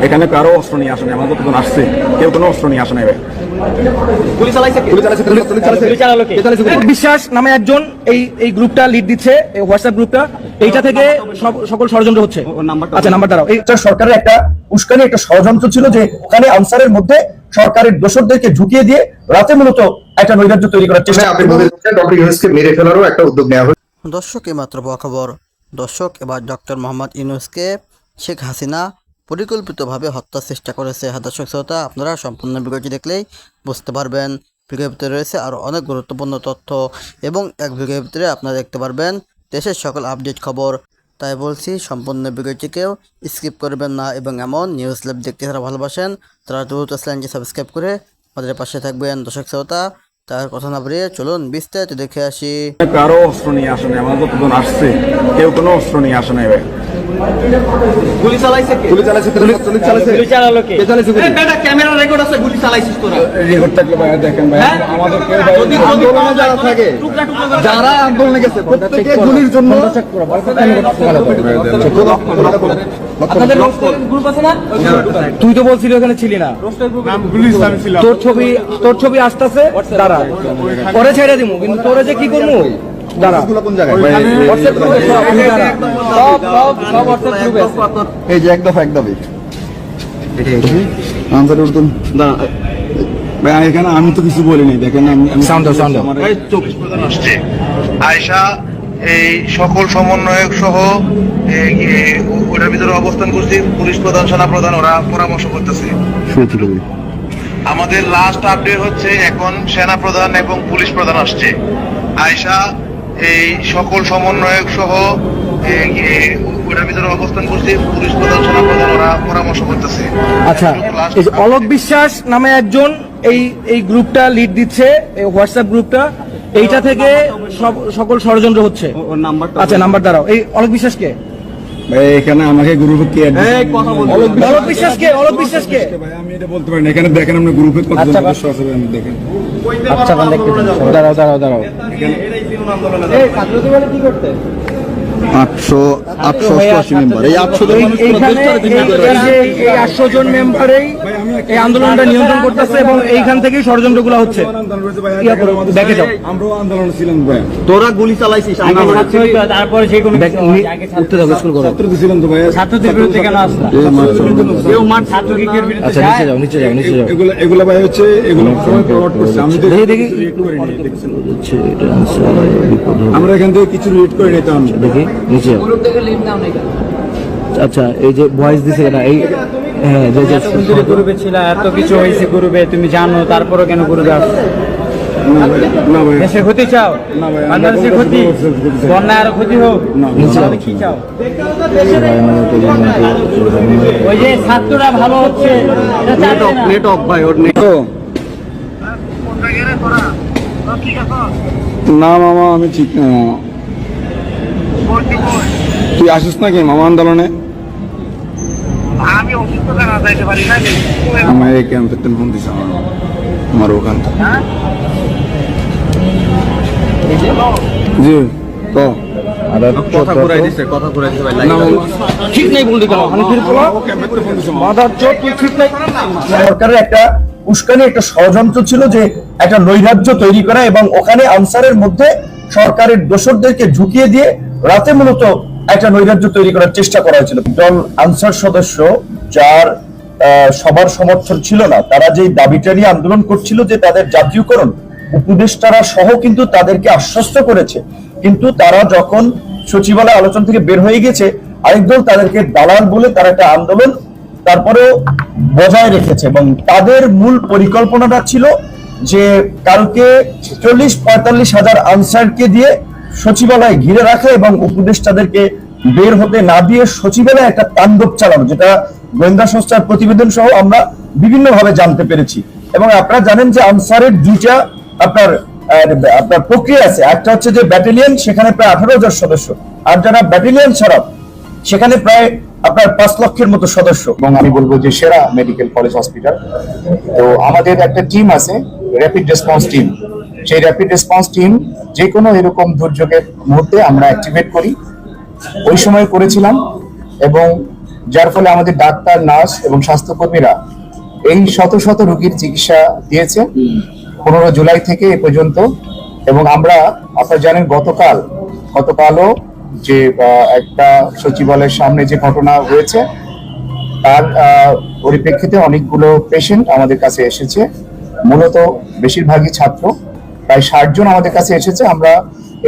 এখানে কারো অস্ত্র নিয়ে আসে না, আমাদের যতজন আসছে কেউ কোনো অস্ত্র নিয়ে আসে না। বিশ্বাস নামে একজন এই গ্রুপটা লিড দিচ্ছে, হোয়াটসঅ্যাপ গ্রুপটা, এইটা থেকে সকল ষড়যন্ত্র হচ্ছে। আচ্ছা, নাম্বার দাঁড়াও। এটা সরকারের একটা উস্কানি, একটা ষড়যন্ত্র ছিল যে ওখানে আনসারের মধ্যে সরকারের দোসরদেরকে ঢুকিয়ে দিয়ে রাতে মূলত একটা নৈরাজ্য তৈরি করার চেষ্টা। ডক্টর ইউনূসকে মেরে ফেলারও একটা উদ্যোগ নেওয়া হয়েছে। দর্শক, এইমাত্র পাওয়া খবর। দর্শক, এবার ডক্টর মোহাম্মদ ইউনূসকে শেখ হাসিনা পরিকল্পিতভাবে হত্যার চেষ্টা করেছে। দর্শক শ্রোতা, আপনারা সম্পূর্ণ ভিডিওটি দেখলেই বুঝতে পারবেন। ভিডিওর ভিতরে রয়েছে আরও অনেক গুরুত্বপূর্ণ তথ্য এবং এক ভিডিওর ভিতরে আপনারা দেখতে পারবেন দেশের সকল আপডেট খবর। তাই বলছি, সম্পূর্ণ ভিডিওটিকেও স্কিপ করবেন না এবং এমন নিউজ লাইভ দেখতে যারা ভালোবাসেন তারা দ্রুত চ্যানেলটি সাবস্ক্রাইব করে আমাদের পাশে থাকবেন। দর্শক শ্রোতা, তার কথা না বাড়িয়ে চলুন বিস্তারিত দেখে আসি। কারো অস্ত্র নিয়ে আসে না, আমাদের যতজন আসছে কেউ কোনো অস্ত্র নিয়ে আসে না। গুলি চালাইছে কে? গুলি চালাইছে, গুলি চালালো কে? কে চালাইছে গুলি? এটা ক্যামেরা রেকর্ড আছে, গুলি চালাইছিস তোরা? রেকর্ড থাকলে ভাই দেখেন ভাই, আমাদের কেউ আন্দোলনে যারা থাকে, যারা আন্দোলনে গেছে প্রত্যেককে গুলির জন্য চেক করো। আপনাদের গ্রুপ আছে না? তুই তো বলছিলি ওখানে ছিলি না। তোর ছবি আসতেছে, দাঁড়া, পরে ছেড়ে দিমু, কিন্তু তোরে যে কি করবো দাঁড়া। এই যে এক দফা ভাই, এখানে আমি তো কিছু বলিনি। দেখেন আয়েশা এই সকল সমন্বয়ক সহ ওটার ভিতরে অবস্থান করছি। পুলিশ প্রধান, সেনা প্রধান ওরা পরামর্শ করতেছে। আমাদের লাস্ট আপডেট হচ্ছে এখন সেনা প্রধান এবং পুলিশ প্রধান আসছে। আয়েশা এই সকল সমন্বয়ক সহ ওটার ভিতরে অবস্থান করছি। পুলিশ প্রধান, সেনা প্রধান ওরা পরামর্শ করতেছে। আচ্ছা, এই যে অলোক বিশ্বাস নামে একজন এই গ্রুপটা লিড দিচ্ছে, হোয়াটসঅ্যাপ গ্রুপটা, এইটা থেকে সকল ষড়যন্ত্র হচ্ছে। আচ্ছা, নাম্বার দাঁড়াও। এই অলোক বিশ্বাস কে? এখানে আমাকে গ্রুপে কে অলোক বিশ্বাস কে? অলোক বিশ্বাস কে? ভাই আমি এটা বলতে পারি না। এখানে দেখেন আমরা গ্রুপে কতজন সদস্য আছে, আমি দেখেন। আচ্ছা, দাঁড়াও। এই ছাত্রদের বলে কি করতে? 888 মেম্বার, এই 800 জন মানুষ এই 800 জন মেম্বারেই এই আন্দোলনটা নিয়ন্ত্রণ করতেছে এবং এইখান থেকেই ষড়যন্ত্রগুলো হচ্ছে। দেখে যাও, আমরাও আন্দোলনে ছিলাম ভাই। তোরা গুলি চালাইছিস, তারপরে সেই কোনো উঠতে যাবে স্কুল করো। ছাত্র ছিলাম তো ভাই। ছাত্রদের বিরুদ্ধে কেন আসলা? কেউ মার ছাত্রলীগের বিরুদ্ধে। আচ্ছা, নিচে যাও। এগুলা ভাই হচ্ছে, এগুলো সবাই ফরওয়ার্ড করছে। আমি দেখি আমরা এখান থেকে কিছু রিড করে নিতাম। দেখি নিচে। আচ্ছা, এই যে ভয়েস দিছে না, এই হ্যাঁ, যে গ্রুপে ছিল, এত কিছু হয়েছে গ্রুপে, তুমি জানো, তারপরে কেন গ্রুপে আসছো? না ভাই, দেশের ক্ষতি চাও? বাংলাদেশের ক্ষতি, বন্যায় আরো ক্ষতি হোক, কি চাও? ওই যে ছাত্ররা ভালো হচ্ছে, নেট অফ ভাই, ওর নেট। না মামা, আমি ঠিক না মামা। তুই আসিস নাকি মামা আন্দোলনে? আমার এই ক্যাম্পে ফোন দিস আমার ওখান থেকে। জি ক কথা ঘুরাই দিছে ভাই। ঠিক নেই বলতে কেন? সরকারের একটা উস্কানি, একটা ষড়যন্ত্র ছিল যে একটা নৈরাজ্য তৈরি করা এবং ওখানে আনসারের মধ্যে সরকারের দোসরদেরকে ঢুকিয়ে দিয়ে রাতে মূলত একটা নৈরাজ্য তৈরি করার চেষ্টা করা হয়েছিল। দল আনসার সদস্য যার সবার সমর্থন ছিল না, তারা যে দাবিটা নিয়ে আন্দোলন করছিল যে তাদের জাতীয়করণ, উপদেষ্টারা সহ কিন্তু তাদেরকে আশ্বস্ত করেছে, কিন্তু তারা যখন সচিবালয় আলোচনা থেকে বের হয়ে গেছে, আরেক দল তাদেরকে দালাল বলে তারা একটা আন্দোলন তারপরেও বজায় রেখেছে এবং তাদের মূল পরিকল্পনাটা ছিল যে কালকে 40-45 হাজার আনসারকে দিয়ে সচিবালয় ঘিরে রাখা এবং উপদেষ্টাদেরকে বের হতে না দিয়ে সচিবালয়ে একটা তাণ্ডব চালানো, যেটা গোয়েন্দা সংস্থার প্রতিবেদন সহ আমরা বিভিন্ন ভাবে জানতে পেরেছি। এবং আপনারা জানেন যে আনসারের দুইটা আপনার প্রক্রিয়া আছে। একটা হচ্ছে যে ব্যাটালিয়ন, সেখানে প্রায় 18,000 সদস্য, আর যারা ব্যাটালিয়ন ছাড়া সেখানে প্রায় আপনার 5 লক্ষের মতো সদস্য। এবং আমি বলবো যে সেরা মেডিকেল কলেজ হসপিটাল। তো আমাদের একটা টিম আছে, র্যাপিড রেসপন্স টিম। সেই র্যাপিড রেসপন্স টিম যে কোনো এরকম দুর্যোগের মুহূর্তে আমরা অ্যাক্টিভেট করি, ওই সময় করেছিলাম। এবং যার ফলে আমাদের ডাক্তার, নার্স এবং স্বাস্থ্যকর্মীরা এই শত শত রোগীর চিকিৎসা দিয়েছে 15 জুলাই থেকে এ পর্যন্ত। এবং আমরা, আপনারা জানেন, গতকালও যে একটা সচিবালয়ের সামনে যে ঘটনা হয়েছে তার পরিপ্রেক্ষিতে অনেকগুলো পেশেন্ট আমাদের কাছে এসেছে, মূলত বেশিরভাগই ছাত্র, প্রায় 60 জন আমাদের কাছে এসেছে। আমরা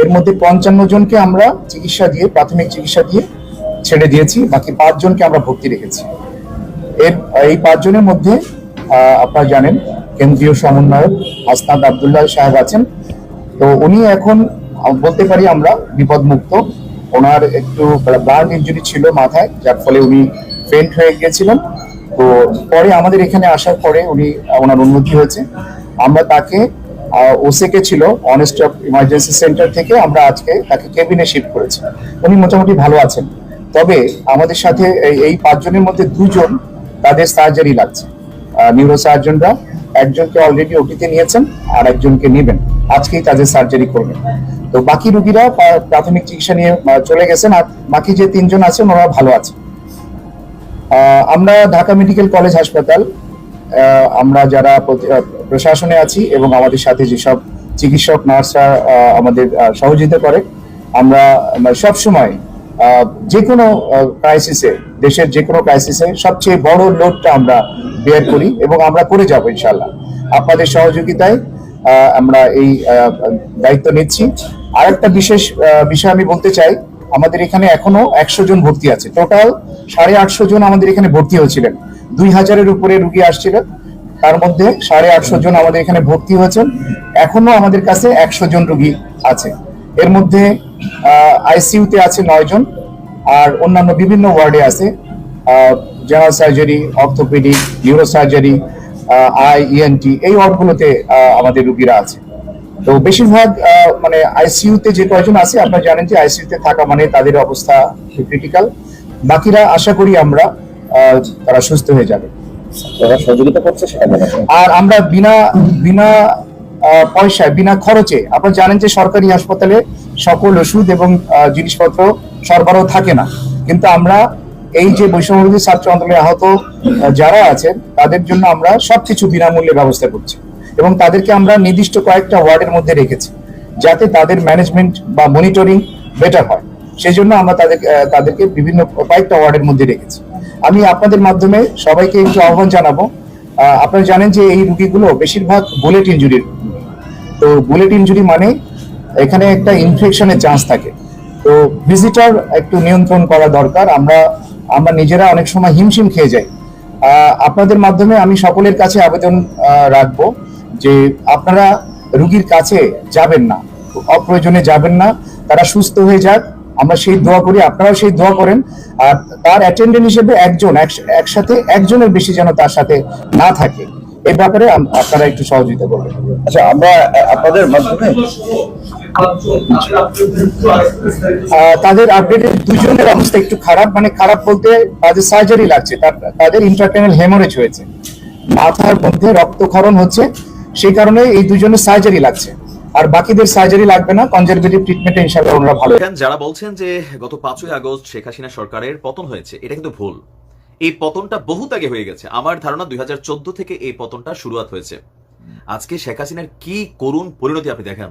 এর মধ্যে 55 জনকে আমরা প্রাথমিক চিকিৎসা দিয়ে ছেড়ে দিয়েছি, বাকি 5 জনকে আমরা ভর্তি রেখেছি। এই 5 জনের মধ্যে আপনারা জানেন কেন্দ্রীয় সমন্বয়ক হাসনাত আব্দুল্লাহ সাহেব আছেন। তো উনি এখন বলতে পারি আমরা বিপদমুক্ত। ওনার একটু বার্ন ইনজুরি ছিল মাথায়, যার ফলে উনি ফেন্ট হয়ে গিয়েছিলেন। তো পরে আমাদের এখানে আসার পরে ওনার উন্নতি হয়েছে। আমরা তাকে ওসেকে ছিল অনেস্ট অফ ইমার্জেন্সি সেন্টার থেকে আমরা আজকে তাকে কেবিনে শিফট করেছি। উনি মোটামুটি ভালো আছেন। তবে আমাদের সাথে এই 5 জনের মধ্যে 2 জন তাদের সার্জারি লাগছে। নিউরো সার্জনরা একজনকে অলরেডি ওটিতে নিয়েছেন, আর একজনকে নেবেন, আজকেই তাদের সার্জারি করবেন। তো বাকি রোগীরা প্রাথমিক চিকিৎসা নিয়ে চলে গেছেন, আর বাকি যে 3 জন আছেন ওরা ভালো আছে। আমরা ঢাকা মেডিকেল কলেজ হাসপাতাল, আমরা যারা প্রশাসনে আছি এবং আমাদের সাথে যেসব চিকিৎসক, নার্সরা আমাদের সহযোগিতা করে, আমরা সবসময় যে কোনো ক্রাইসিসে, দেশের যে কোনো ক্রাইসিসে সবচেয়ে বড় লোডটা আমরা বেয়ার করি এবং আমরা করে যাব ইনশাল্লাহ। আপনাদের সহযোগিতায় আমরা এই দায়িত্ব নিচ্ছি। আর একটা বিশেষ বিষয় আমি বলতে চাই, আমাদের এখানে এখনো 100 জন ভর্তি আছে। টোটাল 850 জন আমাদের এখানে ভর্তি হয়েছিলেন। 2000-এর উপরে রুগী আসছিলেন, তার মধ্যে 850 জন আমাদের এখানে ভর্তি হয়েছেন। এখনো আমাদের কাছে 100 জন রুগী আছে। এর মধ্যে আইসিইউতে আছে 9 জন, আর অন্যান্য বিভিন্ন ওয়ার্ডে আছে, general surgery, orthopaedic, neuro surgery, ENT, এই ওয়ার্ডগুলোতে আমাদের রুগীরা আছে। তো বেশিরভাগ মানে আইসিইউতে যে কয়জন আছে, আপনারা জানেন যে আইসিইউতে থাকা মানে তাদের অবস্থা ক্রিটিক্যাল। বাকিরা আশা করি আমরা তারা সুস্থ হয়ে যাবে। সহযোগিতা করছে আর আমরা বিনা পয়সায়, বিনা খরচে, আপনারা জানেন যে সরকারি হাসপাতালে সকল ওষুধ এবং জিনিসপত্র সরবরাহ থাকে না, কিন্তু আমরা এই যে বৈষম্যবিরোধী ছাত্র আন্দোলনে আহত যারা আছেন তাদের জন্য আমরা সবকিছু বিনামূল্যে ব্যবস্থা করছি এবং তাদেরকে আমরা নির্দিষ্ট কয়েকটা ওয়ার্ডের মধ্যে রেখেছি যাতে তাদের ম্যানেজমেন্ট বা মনিটরিং বেটার হয়। সেই জন্য আমরা তাদেরকে বিভিন্ন কয়েকটা ওয়ার্ডের মধ্যে রেখেছি। আমি আপনাদের মাধ্যমে সবাইকে একটু আহ্বান জানাবো, আপনারা জানেন যে এই রোগীগুলো বেশিরভাগ বুলেট ইনজুরির। তো বুলেট ইনজুরি মানে এখানে একটা ইনফেকশনের চান্স থাকে। তো ভিজিটর একটু নিয়ন্ত্রণ করা দরকার। আমরা নিজেরা অনেক সময় হিমশিম খেয়ে যাই। আপনাদের মাধ্যমে আমি সকলের কাছে আবেদন রাখবো যে আপনারা রোগীর কাছে যাবেন না, অপ্রয়োজনে যাবেন না, তারা সুস্থ হয়ে যাক, আমরা সেই দোয়া করি, আপনারাও সেই দোয়া করেন। আর তার অ্যাটেন্ডেন্ট হিসেবে একসাথে একজনের বেশি যেন তার সাথে না থাকে, এই ব্যাপারে আপনারা একটু সহযোগিতা করবেন। আচ্ছা, আমরা আপনাদের মাধ্যমে তাদের আপডেটেড 2 জনের অবস্থা একটু খারাপ, মানে খারাপ বলতে তাদের সার্জারি লাগছে, তাদের ইন্ট্রাক্রেনিয়াল হেমোরেজ হয়েছে, মাথার মধ্যে রক্তক্ষরণ হচ্ছে, সেই কারণে এই 2 জনের সার্জারি লাগছে। আর বাকিদের সার্জারি লাগবে না, কনজারভেটিভ ট্রিটমেন্টে ইনশাআল্লাহ ওনারা ভালো। যারা বলছেন যে গত 5ই আগস্ট শেখ হাসিনা সরকারের পতন হয়েছে, এটা কিন্তু ভুল। এই পতনটা বহুত আগে হয়ে গেছে। আমার ধারণা 2014 থেকে এই পতনটা শুরুয়াত হয়েছে। আজকে শেখ হাসিনার কি করুণ পরিণতি আপনি দেখেন।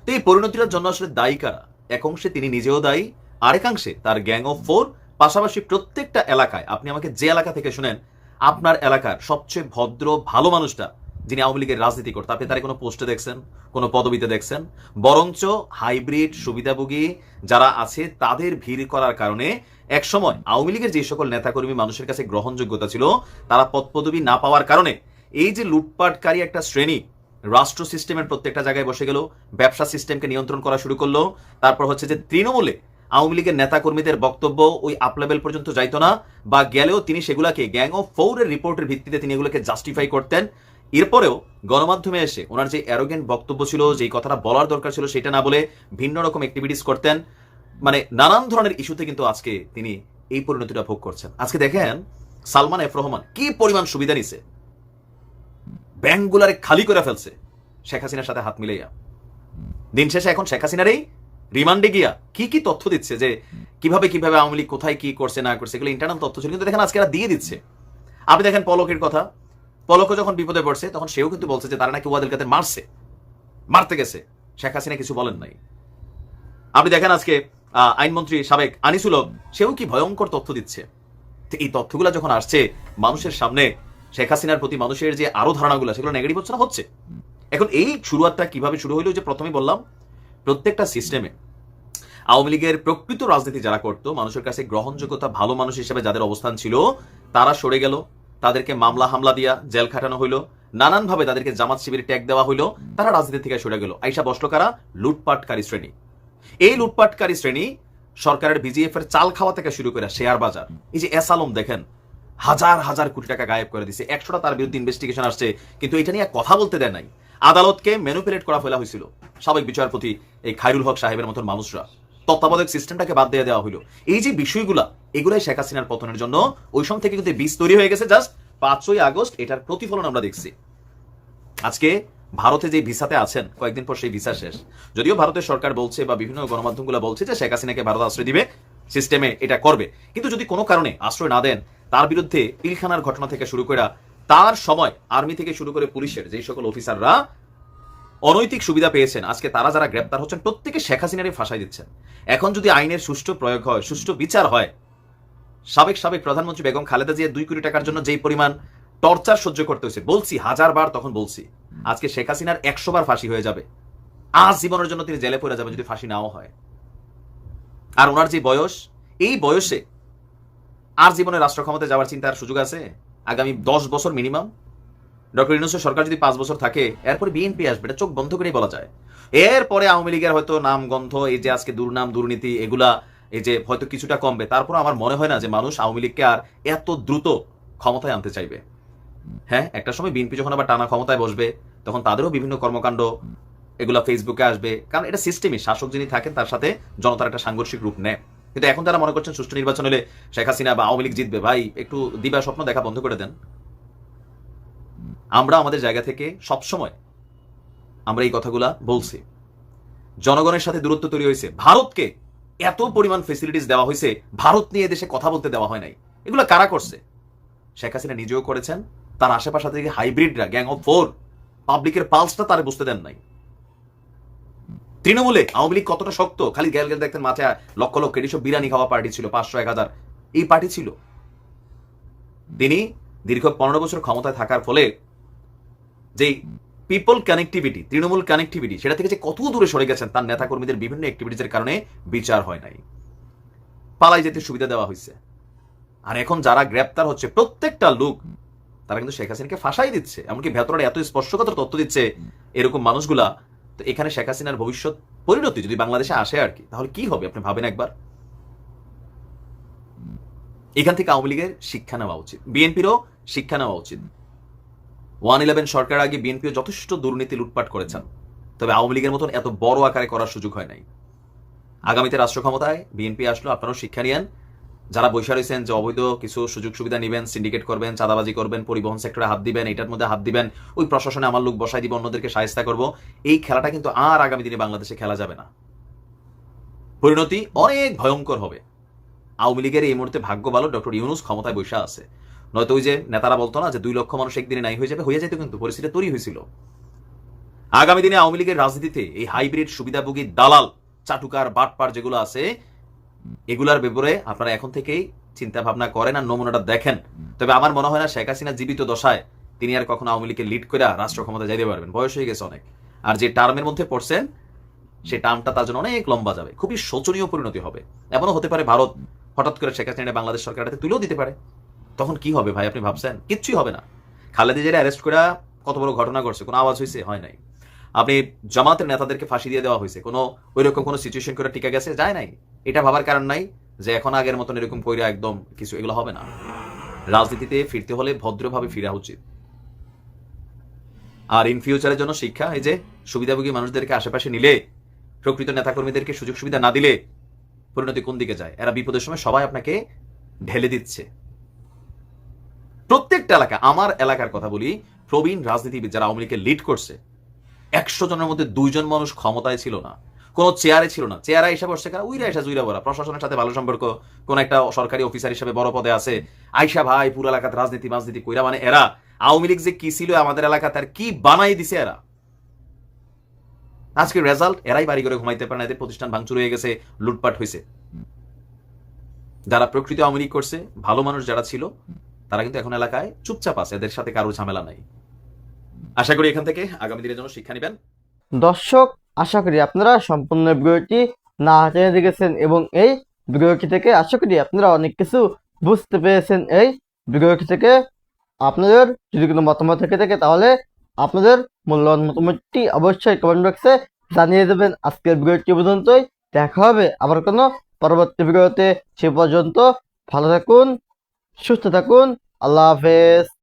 তো এই পরিণতিটার জন্য আসলে দায়ী কারা? এক অংশে তিনি নিজেও দায়ী, আরেকাংশে তার গ্যাং অফ 4, পাশাপাশি প্রত্যেকটা এলাকায়, আপনি আমাকে যে এলাকা থেকে শুনেন, আপনার এলাকার সবচেয়ে ভদ্র ভালো মানুষটা যিনি আওয়ামী লীগের রাজনীতি করতে, আপনি তার কোনো পোস্টে দেখছেন, কোনো পদবিতে দেখছেন? বরঞ্চ হাইব্রিড সুবিধাভোগী যারা আছে তাদের ভিড় করার কারণে একসময় আওয়ামী লীগের যে সকল নেতাকর্মী মানুষের কাছে গ্রহণযোগ্যতা ছিল, তারা পদপদবি না পাওয়ার কারণে এই যে লুটপাটকারী একটা শ্রেণী রাষ্ট্র সিস্টেমের প্রত্যেকটা জায়গায় বসে গেল, ব্যবসা সিস্টেমকে নিয়ন্ত্রণ করা শুরু করলো। তারপর হচ্ছে যে তৃণমূলে আওয়ামী লীগের নেতাকর্মীদের বক্তব্য ওই আপ লেভেল পর্যন্ত যাইতো না, বা গেলেও তিনি সেগুলাকে গ্যাং অফ 4-এর রিপোর্টের ভিত্তিতে তিনি এগুলোকে জাস্টিফাই করতেন। এরপরেও গণমাধ্যমে এসে ওনার যে অ্যারোগেন্ট বক্তব্য ছিল, যেই কথাটা বলার দরকার ছিল সেটা না বলে ভিন্ন রকম অ্যাক্টিভিটিস করতেন, মানে নানান ধরনের ইস্যুতে কিন্তু আজকে তিনি এই পরিণতিটা ভোগ করছেন। আজকে দেখেন সালমান এফ রহমান কি পরিমাণ সুবিধা নিছে, ব্যাংকগুলারে খালি করে ফেলছে শেখ হাসিনার সাথে হাত মিলাইয়া। দিন শেষে এখন শেখ হাসিনারই রিমান্ডে গিয়া কি কি তথ্য দিচ্ছে যে কিভাবে কিভাবে আওয়ামী লীগ কোথায় কি করছে না করছে, এগুলো ইন্টারনাল তথ্য ছিল, কিন্তু দেখেন আজকে এরা দিয়ে দিচ্ছে। আপনি দেখেন পলকের কথা, পলকও যখন বিপদে পড়ছে তখন সেও কিন্তু বলছে যে তারা নাকি ওয়াদেল কাদের মারতে গেছে, শেখ হাসিনা কিছু বলেন নাই। আপনি দেখেন আজকে আইনমন্ত্রী সাবেক আনিসুল হক, সেও কি ভয়ঙ্কর তথ্য দিচ্ছে। তো এই তথ্যগুলো যখন আসছে মানুষের সামনে, শেখ হাসিনার প্রতি মানুষের যে আরো ধারণাগুলো সেগুলো নেগেটিভ হচ্ছে না, হচ্ছে। এখন এই শুরুয়াতটা কিভাবে শুরু হইলো, যে প্রথমে বললাম প্রত্যেকটা সিস্টেমে আওয়ামী লীগের প্রকৃত রাজনীতি যারা করতো, মানুষের কাছে গ্রহণযোগ্যতা ভালো মানুষ হিসেবে যাদের অবস্থান ছিল, তারা সরে গেল, তাদেরকে মামলা হামলা দিয়া জেল খাটানো হইলো, নানানভাবে তাদেরকে জামাত শিবির ট্যাগ দেওয়া হইলো, তারা রাজনীতি থেকে সরে গেল। আইসা বসলো কারা? লুটপাটকারী শ্রেণী। এই লুটপাটকারী শ্রেণী সরকারের বিজিএফ এর চাল খাওয়া থেকে শুরু করে শেয়ার বাজার, এই যে এস আলম দেখেন হাজার হাজার কোটি টাকা গায়েব করে দিছে, 100টা তার বিরুদ্ধে ইনভেস্টিগেশন আসছে, কিন্তু এটা নিয়ে কথা বলতে দেয় নাই। আদালতকে ম্যানিপুলেট করা ফেলা হয়েছিল সাবেক বিচারপতি এই খায়রুল হক সাহেবের মতন মানুষরা, তত্ত্বাবধায়ক সিস্টেমটাকে বাদ দিয়ে দেওয়া হইলো। এই যে বিষয়গুলা, এগুলাই শেখ হাসিনার পতনের জন্য ওই সময় থেকে কিন্তু বীজ তৈরি হয়ে গেছে। জাস্ট 5ই আগস্ট এটার প্রতিফলন আমরা দেখছি। আজকে ভারতে যে ভিসাতে আছেন, কয়েকদিন পর সেই ভিসা শেষ। যদিও ভারতের সরকার বলছে বা বিভিন্ন গণমাধ্যমগুলো বলছে যে শেখ হাসিনাকে ভারত আশ্রয় দিবে, সিস্টেমে এটা করবে, কিন্তু যদি কোনো কারণে আশ্রয় না দেন, তার বিরুদ্ধে পিলখানার ঘটনা থেকে শুরু করে তার সময় আর্মি থেকে শুরু করে পুলিশের যে সকল অফিসাররা অনৈতিক সুবিধা পেয়েছেন, আজকে তারা যারা গ্রেপ্তার হচ্ছেন প্রত্যেকে শেখ হাসিনারই ফাঁসাই দিচ্ছেন। এখন যদি আইনের সুষ্ঠু প্রয়োগ হয়, সুষ্ঠু বিচার হয়, সাবেক প্রধানমন্ত্রী বেগম খালেদা জিয়া 2 কোটি টাকার জন্য যেই পরিমাণ টর্চার সহ্য করতে হয়েছে, বলছি 1000 বার, তখন বলছি আজকে শেখ হাসিনার 100 বার ফাঁসি হয়ে যাবে। আজ জীবনের জন্য তিনি জেলে পড়ে যাবেন যদি ফাঁসি নাও হয়। আর ওনার যে বয়স, এই বয়সে আর জীবনে রাষ্ট্র ক্ষমতায় যাওয়ার চিন্তার সুযোগ আছে? আগামী 10 বছর মিনিমাম। ডক্টর ইউনূসের সরকার যদি 5 বছর থাকে, এরপরে বিএনপি আসবে, এটা চোখ বন্ধ করেই বলা যায়। এরপরে আওয়ামী লীগের হয়তো নাম গন্ধ, এই যে আজকে দুর্নাম দুর্নীতি, এগুলা এই যে হয়তো কিছুটা কমবে। তারপর আমার মনে হয় না যে মানুষ আওয়ামী লীগকে আর এত দ্রুত ক্ষমতায় আনতে চাইবে। হ্যাঁ, একটা সময় বিএনপি যখন আবার টানা ক্ষমতায় বসবে, তখন তাদেরও বিভিন্ন কর্মকাণ্ড এগুলা ফেসবুকে আসবে, কারণ এটা সিস্টেমই, শাসক যিনি থাকেন তার সাথে জনতার একটা সাংঘর্ষিক রূপ নেয়। কিন্তু এখন তারা মনে করছেন সুষ্ঠু নির্বাচন হলে শেখ হাসিনা বা আওয়ামী লীগ জিতবে। ভাই, একটু দিবা স্বপ্ন দেখা বন্ধ করে দেন। আমরা আমাদের জায়গা থেকে সবসময় আমরা এই কথাগুলা বলছি। জনগণের সাথে দূরত্ব তৈরি হয়েছে, ভারতকে এত পরিমাণ ফেসিলিটিস দেওয়া হয়েছে, ভারত নিয়ে দেশে কথা বলতে দেওয়া হয় নাই। এগুলো কারা করছে? শেখ হাসিনা নিজেও করেছেন, তার আশেপাশে থেকে হাইব্রিডরা, গ্যাং অফ 4, পাবলিকের পালসটা তারা বুঝতে দেন নাই। তৃণমূলে আওয়ামী লীগ কতটা শক্ত, খালি গেল দেখতেন মাথায় লক্ষ লক্ষ, এটি সব বিরিয়ানি খাওয়া পার্টি ছিল, 500-1000 এই পার্টি ছিল। তিনি দীর্ঘ 15 বছর ক্ষমতায় থাকার ফলে যে পিপল কানেক্টিভিটি, তৃণমূল কানেক্টিভিটি, সেটা থেকে যে কত দূরে সরে গেছেন, তার নেতাকর্মীদের বিভিন্ন অ্যাক্টিভিটিসের কারণে বিচার হয় নাই, পালাই যেতে সুবিধা দেওয়া হয়েছে। আর এখন যারা গ্রেপ্তার হচ্ছে প্রত্যেকটা লোক, তারা কিন্তু শেখ হাসিনাকে ফাঁসাই দিচ্ছে, এমনকি ভেতরে এত স্পর্শকাতর তথ্য দিচ্ছে এরকম মানুষগুলা। তো এখানে শেখ হাসিনার ভবিষ্যৎ পরিণতি যদি বাংলাদেশে আসে আর কি, তাহলে কি হবে আপনি ভাবেন একবার। এখান থেকে আওয়ামী লীগের শিক্ষা নেওয়া উচিত, বিএনপিরও শিক্ষা নেওয়া উচিত। 1/11 সরকার আগে বিএনপিও যথেষ্ট দুর্নীতি লুটপাট করেছেন, তবে আওয়ামী লীগের মতন এত বড় আকারে করার সুযোগ হয় নাই। আগামীতে রাষ্ট্র ক্ষমতায় বিএনপি আসলো, আপনারাও শিক্ষা নিয়েন। যারা বৈশা রয়েছেন যে অবৈধ কিছু সুযোগ সুবিধা নেবেন, সিন্ডিকেট করবেন, চাঁদাবাজি করবেন, পরিবহন সেক্টরে হাত দিবেন, এটার মধ্যে হাত দিবেন, ওই প্রশাসনে আমার লোক বসাই দিব, অন্যদেরকে শায়েস্তা করব, এই খেলাটা কিন্তু আর আগামী দিনে বাংলাদেশে খেলা যাবে না। পরিণতি অনেক ভয়ঙ্কর হবে। আওয়ামী লীগের এই মুহূর্তে ভাগ্য ভালো ডক্টর ইউনূস ক্ষমতায় বৈশা আছে, নয়তো ওই যে নেতারা বলতো না যে 2 লক্ষ মানুষ একদিনে নাই হয়ে যাবে, হয়ে যেত, কিন্তু পরিস্থিতি তৈরি হয়েছিল। আগামী দিনে আওয়ামী লীগের রাজনীতিতে এই হাইব্রিড সুবিধাভোগী দালাল, চাটুকার, বাটপার যেগুলো আছে, এগুলার ব্যাপারে আপনারা এখন থেকেই চিন্তা ভাবনা করেন আর নমুনাটা দেখেন। তবে আমার মনে হয় না শেখ হাসিনা জীবিত দশায় তিনি আর কখনো আওয়ামী লীগকে লিড করে রাষ্ট্র ক্ষমতা যাইতে পারবেন, বয়স হয়ে গেছে অনেক। আর যে টার্মের মধ্যে পড়ছেন, সেই টার্মটা তার জন্য অনেক লম্বা যাবে, খুবই শোচনীয় পরিণতি হবে। এমনও হতে পারে ভারত হঠাৎ করে শেখ হাসিনা বাংলাদেশ সরকারটাতে তুলেও দিতে পারে, তখন কি হবে ভাই আপনি ভাবছেন? কিচ্ছুই হবে না। খালেদা জিয়ার অ্যারেস্ট করে কত বড় ঘটনা করছে, কোনো আওয়াজ হয়েছে? হয় নাই। আপনি জামাতের নেতাদেরকে ফাঁসি দিয়ে দেওয়া হয়েছে, কোনো ওইরকম কোনো সিচুয়েশন করে টিকে গেছে? যায় নাই। এটা ভাবার কারণ নাই যে এখন আগের মতন এরকম কইরা একদম কিছু, এগুলো হবে না। রাজনীতিতে ফিরতে হলে ভদ্রভাবে ফিরা উচিত। আর ইন ফিউচারের জন্য শিক্ষা, এই যে সুবিধাভোগী মানুষদেরকে আশেপাশে নিলে, প্রকৃত নেতাকর্মীদেরকে সুযোগ সুবিধা না দিলে পরিণতি কোন দিকে যায়? এরা বিপদের সময় সবাই আপনাকে ঢেলে দিচ্ছে। প্রত্যেকটা এলাকা, আমার এলাকার কথা বলি, প্রবীণ রাজনীতিবিদ যারা আওয়ামী লীগকে লিড করছে, 100 জনের মধ্যে 2 জন মানুষ ক্ষমতায় ছিল না। কোনো চেয়ারে ছিল না, চেয়ারে এসে বসছে কারা, উইরা এসে জুইরা বলা, প্রশাসনের সাথে ভালো সম্পর্ক, কোন একটা সরকারি অফিসার হিসেবে বড় পদে আছে, আইসা ভাই পুরো এলাকাতে রাজনীতি কইরা, মানে এরা আওয়ামী লীগ যে কি ছিল আমাদের এলাকাতে আর কি বানাই দিছে এরা। আজকে রেজাল্ট, এরাই বাড়ি করে ঘুমাইতে পারে না, এদের প্রতিষ্ঠান ভাঙচুর হয়ে গেছে, লুটপাট হয়েছে। যারা প্রকৃত আওয়ামী লীগ করছে, ভালো মানুষ যারা ছিল, তারা কিন্তু এখন এলাকায় চুপচাপ আছে, এদের সাথে কারো ঝামেলা নাই। আশা করি এখান থেকে আগামী দিনের জন্য শিক্ষা নেবেন। দর্শক, আশা করি আপনারা সম্পূর্ণ ভিডিওটি না টেনে দেখেছেন এবং এই ভিডিওটি থেকে আশা করি আপনারা অনেক কিছু বুঝতে পেরেছেন। এই ভিডিওটি থেকে আপনাদের যদি কোনো মতামত থেকে থাকে তাহলে আপনাদের মূল্যবান মতামতটি অবশ্যই কমেন্ট বক্সে জানিয়ে দেবেন। আজকের ভিডিওটি পর্যন্তই, দেখা হবে আবার কোনো পরবর্তী ভিডিওতে। সে পর্যন্ত ভালো থাকুন, সুস্থ থাকুন, আল্লাহ হাফেজ।